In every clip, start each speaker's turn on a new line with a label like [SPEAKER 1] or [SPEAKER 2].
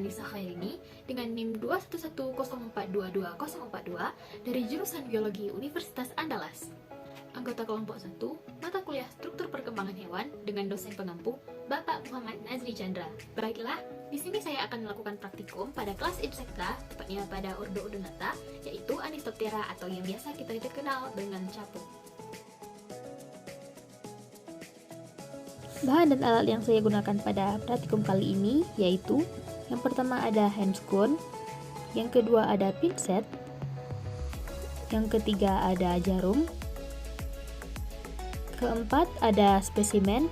[SPEAKER 1] Anissa Khairini dengan NIM 211042242 dari jurusan Biologi Universitas Andalas. Anggota kelompok 1, mata kuliah Struktur Perkembangan Hewan dengan dosen pengampu Bapak Muhammad Nazri Chandra. Baiklah, di sini saya akan melakukan praktikum pada kelas Insekta, tepatnya pada Urdodonata, yaitu Anistoptera atau yang biasa kita kenal dengan capung.
[SPEAKER 2] Bahan dan alat yang saya gunakan pada praktikum kali ini yaitu yang pertama ada handscone, yang kedua ada pinset, yang ketiga ada jarum, keempat ada spesimen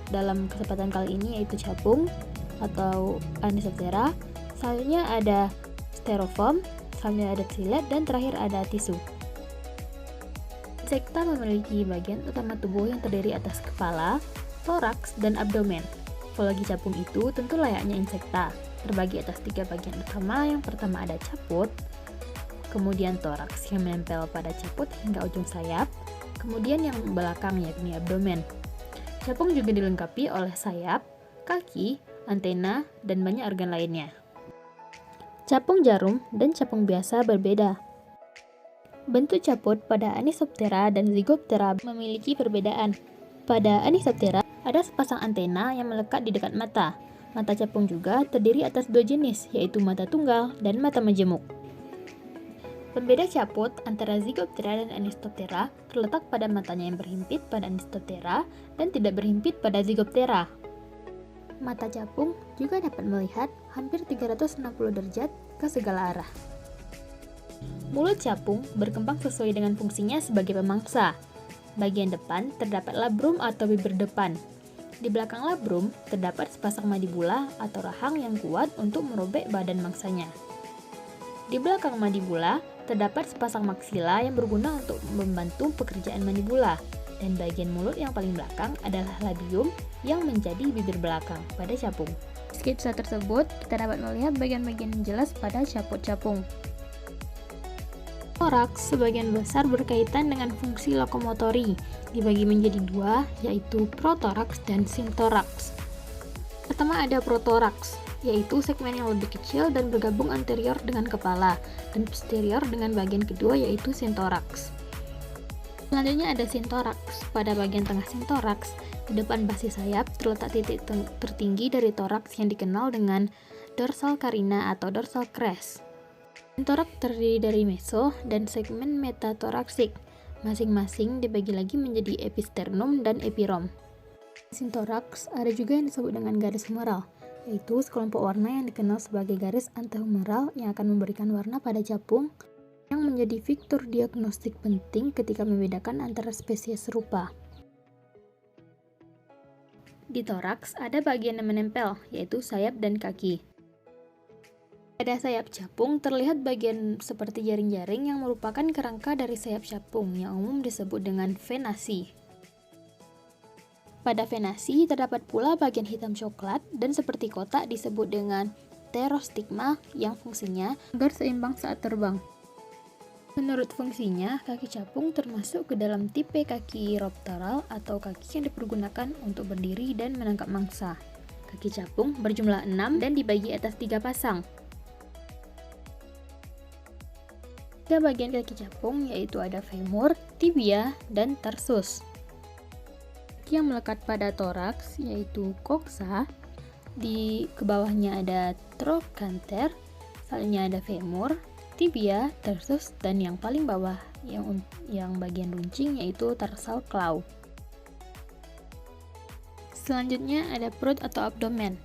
[SPEAKER 2] dalam kesempatan kali ini yaitu capung atau Anisoptera, selanjutnya ada styrofoam, selanjutnya ada silet, dan terakhir ada tisu. Insekta memiliki bagian utama tubuh yang terdiri atas kepala, toraks, dan abdomen. Morfologi capung itu tentu layaknya insekta, terbagi atas 3 bagian utama. Yang pertama ada caput, kemudian toraks yang menempel pada caput hingga ujung sayap, kemudian yang belakang yakni abdomen. Capung juga dilengkapi oleh sayap, kaki, antena, dan banyak organ lainnya. Capung jarum dan capung biasa berbeda. Bentuk caput pada Anisoptera dan Zygoptera memiliki perbedaan. Pada Anisoptera ada sepasang antena yang melekat di dekat mata. Mata capung juga terdiri atas 2 jenis, yaitu mata tunggal dan mata majemuk. Pembeda caput antara Zygoptera dan Anistoptera terletak pada matanya yang berhimpit pada Anistoptera dan tidak berhimpit pada Zygoptera. Mata capung juga dapat melihat hampir 360 derajat ke segala arah. Mulut capung berkembang sesuai dengan fungsinya sebagai pemangsa. Bagian depan terdapat labrum atau bibir depan. Di belakang labrum terdapat sepasang mandibula atau rahang yang kuat untuk merobek badan mangsanya. Di belakang mandibula terdapat sepasang maksila yang berguna untuk membantu pekerjaan mandibula. Dan bagian mulut yang paling belakang adalah labium yang menjadi bibir belakang pada capung. Skitsa tersebut kita dapat melihat bagian-bagian yang jelas pada caput capung. Toraks sebagian besar berkaitan dengan fungsi lokomotori, dibagi menjadi 2, yaitu protoraks dan sintoraks. Pertama ada protoraks, yaitu segmen yang lebih kecil dan bergabung anterior dengan kepala, dan posterior dengan bagian kedua yaitu sintoraks. Selanjutnya ada sintoraks. Pada bagian tengah sintoraks, di depan basis sayap terletak titik tertinggi dari toraks yang dikenal dengan dorsal carina atau dorsal crest. Sintoraks terdiri dari meso dan segmen metatoraksik. Masing-masing dibagi lagi menjadi episternum dan epirom. Sintoraks ada juga yang disebut dengan garis humeral, yaitu sekelompok warna yang dikenal sebagai garis antehumeral yang akan memberikan warna pada capung, yang menjadi fiktur diagnostik penting ketika membedakan antara spesies serupa. Di toraks ada bagian yang menempel, yaitu sayap dan kaki. Pada sayap capung terlihat bagian seperti jaring-jaring yang merupakan kerangka dari sayap capung yang umum disebut dengan venasi. Pada venasi terdapat pula bagian hitam coklat dan seperti kotak disebut dengan pterostigma yang fungsinya agar seimbang saat terbang. Menurut fungsinya, kaki capung termasuk ke dalam tipe kaki roptoral atau kaki yang dipergunakan untuk berdiri dan menangkap mangsa. Kaki capung berjumlah 6 dan dibagi atas 3 pasang. 3 bagian kaki capung yaitu ada femur, tibia, dan tarsus. Kaki yang melekat pada toraks yaitu coxa, di kebawahnya ada trochanter, selanjutnya ada femur, tibia, tarsus, dan yang paling bawah yang bagian runcing yaitu tarsal claw. Selanjutnya ada perut atau abdomen.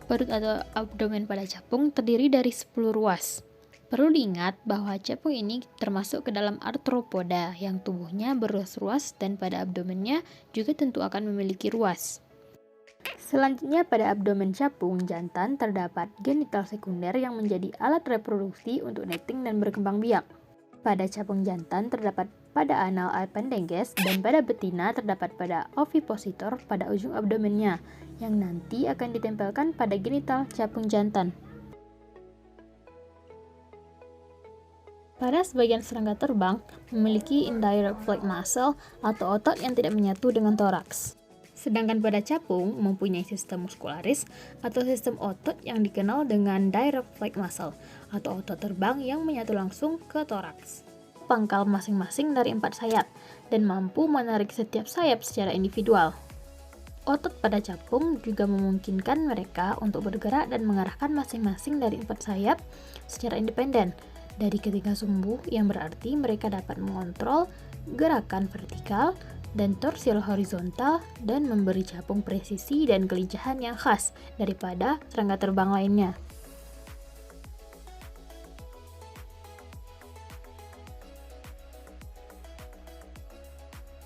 [SPEAKER 2] Perut atau abdomen pada capung terdiri dari 10 ruas. Perlu diingat bahwa capung ini termasuk ke dalam arthropoda yang tubuhnya beruas-ruas dan pada abdomennya juga tentu akan memiliki ruas. Selanjutnya pada abdomen capung jantan terdapat genital sekunder yang menjadi alat reproduksi untuk netting dan berkembang biak. Pada capung jantan terdapat pada anal appendage dan pada betina terdapat pada ovipositor pada ujung abdomennya yang nanti akan ditempelkan pada genital capung jantan. Pada sebagian serangga terbang memiliki indirect flight muscle atau otot yang tidak menyatu dengan toraks. Sedangkan pada capung mempunyai sistem muskularis atau sistem otot yang dikenal dengan direct flight muscle atau otot terbang yang menyatu langsung ke toraks. Pangkal masing-masing dari 4 sayap dan mampu menarik setiap sayap secara individual. Otot pada capung juga memungkinkan mereka untuk bergerak dan mengarahkan masing-masing dari 4 sayap secara independen dari ketiga sumbu, yang berarti mereka dapat mengontrol gerakan vertikal dan torsil horizontal dan memberi capung presisi dan kelincahan yang khas daripada serangga terbang lainnya.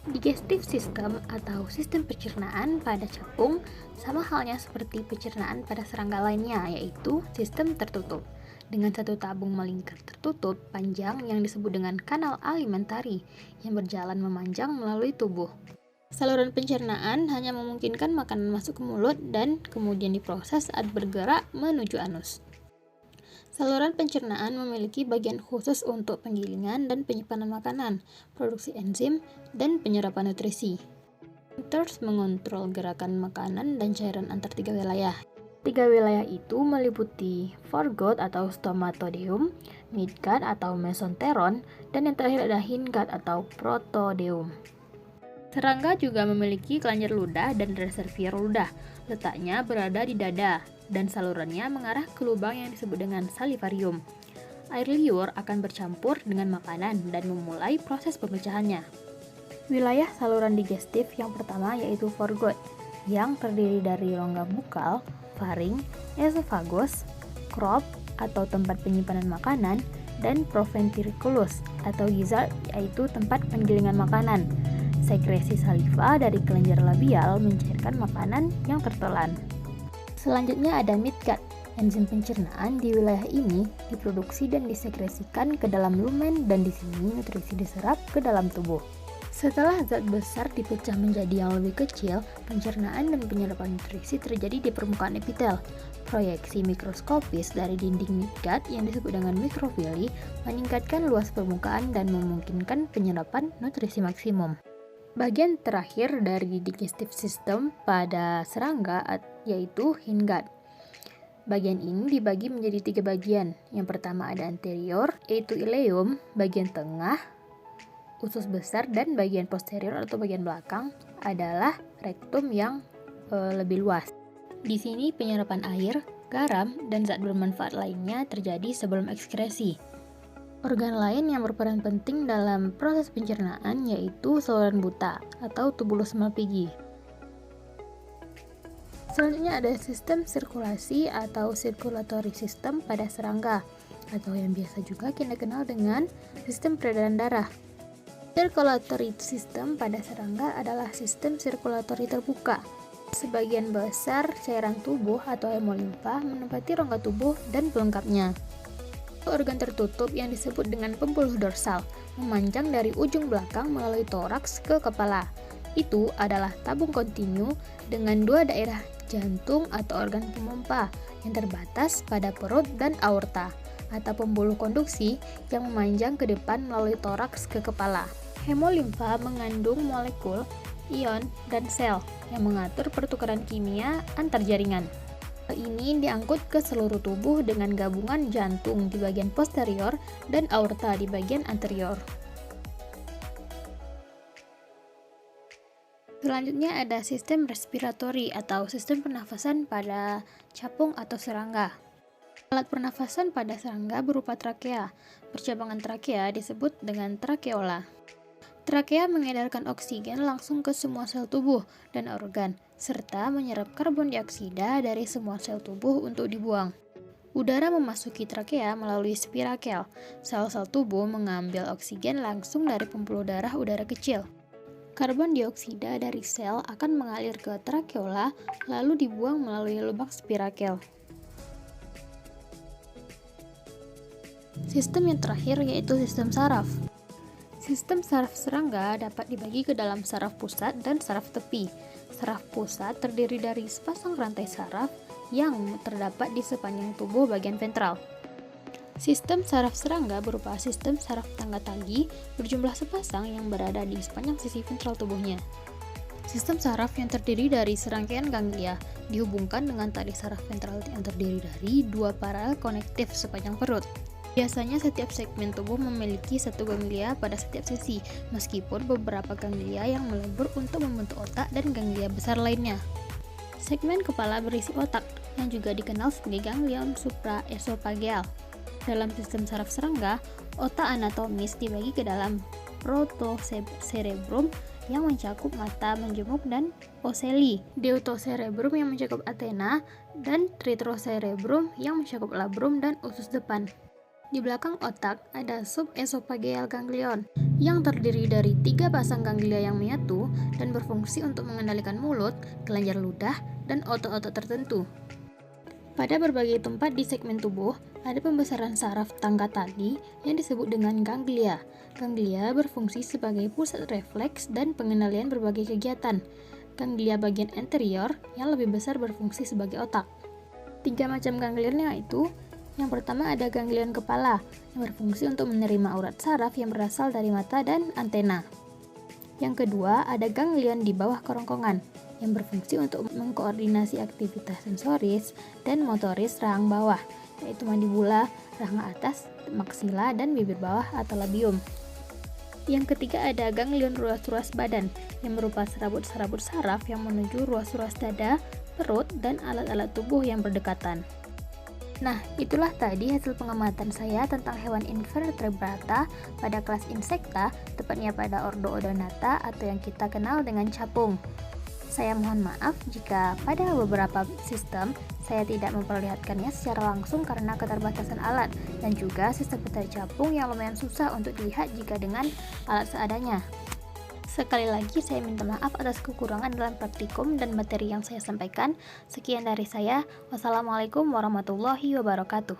[SPEAKER 2] Digestive system atau sistem pencernaan pada capung sama halnya seperti pencernaan pada serangga lainnya, yaitu sistem tertutup dengan satu tabung melingkar tertutup panjang yang disebut dengan kanal alimentari yang berjalan memanjang melalui tubuh. Saluran pencernaan hanya memungkinkan makanan masuk ke mulut dan kemudian diproses saat bergerak menuju anus. Saluran pencernaan memiliki bagian khusus untuk penggilingan dan penyimpanan makanan, produksi enzim, dan penyerapan nutrisi. Terus mengontrol gerakan makanan dan cairan antar 3 wilayah. 3 wilayah itu meliputi foregut atau stomatodeum, midgut atau mesenteron, dan yang terakhir ada hindgut atau protodeum. Serangga juga memiliki kelenjar ludah dan reservoir ludah. Letaknya berada di dada, dan salurannya mengarah ke lubang yang disebut dengan salivarium. Air liur akan bercampur dengan makanan dan memulai proses pemecahannya. Wilayah saluran digestif yang pertama yaitu foregut, yang terdiri dari rongga bukal, faring, esophagus, crop atau tempat penyimpanan makanan, dan proventriculus atau gizzard yaitu tempat penggilingan makanan. Sekresi saliva dari kelenjar labial mencairkan makanan yang tertelan. Selanjutnya ada midgut. Enzim pencernaan di wilayah ini diproduksi dan disekresikan ke dalam lumen, dan di sini nutrisi diserap ke dalam tubuh. Setelah zat besar dipecah menjadi yang lebih kecil, pencernaan dan penyerapan nutrisi terjadi di permukaan epitel. Proyeksi mikroskopis dari dinding midgut yang disebut dengan mikrofili meningkatkan luas permukaan dan memungkinkan penyerapan nutrisi maksimum. Bagian terakhir dari digestive system pada serangga yaitu hindgut. Bagian ini dibagi menjadi 3 bagian. Yang pertama ada anterior, yaitu ileum, bagian tengah, usus besar, dan bagian posterior atau bagian belakang adalah rektum yang lebih luas. Di sini penyerapan air, garam, dan zat bermanfaat lainnya terjadi sebelum ekskresi. Organ lain yang berperan penting dalam proses pencernaan yaitu saluran buta atau tubulus Malpighi. Selanjutnya ada sistem sirkulasi atau circulatory system pada serangga, atau yang biasa juga kita kenal dengan sistem peredaran darah. Circulatory system pada serangga adalah sistem sirkulatori terbuka. Sebagian besar cairan tubuh atau hemolimfa menempati rongga tubuh dan pelengkapnya. Organ tertutup yang disebut dengan pembuluh dorsal memanjang dari ujung belakang melalui toraks ke kepala. Itu adalah tabung kontinu dengan 2 daerah jantung atau organ pemompa yang terbatas pada perut dan aorta, atau pembuluh konduksi yang memanjang ke depan melalui toraks ke kepala. Hemolimfa mengandung molekul, ion, dan sel yang mengatur pertukaran kimia antar jaringan. Ini diangkut ke seluruh tubuh dengan gabungan jantung di bagian posterior dan aorta di bagian anterior. Selanjutnya ada sistem respiratori atau sistem pernafasan pada capung atau serangga. Alat pernafasan pada serangga berupa trakea. Percabangan trakea disebut dengan trakeola. Trakea mengedarkan oksigen langsung ke semua sel tubuh dan organ, serta menyerap karbon dioksida dari semua sel tubuh untuk dibuang. Udara memasuki trakea melalui spirakel. Sel-sel tubuh mengambil oksigen langsung dari pembuluh darah udara kecil. Karbon dioksida dari sel akan mengalir ke trakeola lalu dibuang melalui lubang spirakel. Sistem yang terakhir yaitu sistem saraf. Sistem saraf serangga dapat dibagi ke dalam saraf pusat dan saraf tepi. Saraf pusat terdiri dari sepasang rantai saraf yang terdapat di sepanjang tubuh bagian ventral. Sistem saraf serangga berupa sistem saraf tangga tali berjumlah sepasang yang berada di sepanjang sisi ventral tubuhnya. Sistem saraf yang terdiri dari serangkaian ganglia dihubungkan dengan tali saraf ventral yang terdiri dari dua paralel konektif sepanjang perut. Biasanya setiap segmen tubuh memiliki satu ganglia pada setiap sisi, meskipun beberapa ganglia yang melebur untuk membentuk otak dan ganglia besar lainnya. Segmen kepala berisi otak, yang juga dikenal sebagai ganglion supraesophageal. Dalam sistem saraf serangga, otak anatomis dibagi ke dalam protocerebrum yang mencakup mata, menjemuk, dan oceli, deutocerebrum yang mencakup antena, dan retrocerebrum yang mencakup labrum dan usus depan. Di belakang otak ada subesophageal ganglion yang terdiri dari 3 pasang ganglia yang menyatu dan berfungsi untuk mengendalikan mulut, kelenjar ludah, dan otot-otot tertentu. Pada berbagai tempat di segmen tubuh, ada pembesaran saraf tangga tali yang disebut dengan ganglia. Ganglia berfungsi sebagai pusat refleks dan pengendalian berbagai kegiatan. Ganglia bagian anterior yang lebih besar berfungsi sebagai otak. 3 macam ganglion yaitu: yang pertama ada ganglion kepala yang berfungsi untuk menerima urat saraf yang berasal dari mata dan antena. Yang kedua ada ganglion di bawah kerongkongan yang berfungsi untuk mengkoordinasi aktivitas sensoris dan motoris rahang bawah, yaitu mandibula, rahang atas, maksila, dan bibir bawah atau labium. Yang ketiga ada ganglion ruas-ruas badan yang berupa serabut-serabut saraf yang menuju ruas-ruas dada, perut, dan alat-alat tubuh yang berdekatan. Nah, itulah tadi hasil pengamatan saya tentang hewan invertebrata pada kelas Insecta, tepatnya pada ordo Odonata atau yang kita kenal dengan capung. Saya mohon maaf jika pada beberapa sistem saya tidak memperlihatkannya secara langsung karena keterbatasan alat dan juga sistem pencari capung yang lumayan susah untuk dilihat jika dengan alat seadanya. Sekali lagi saya minta maaf atas kekurangan dalam praktikum dan materi yang saya sampaikan. Sekian dari saya. Wassalamualaikum warahmatullahi wabarakatuh.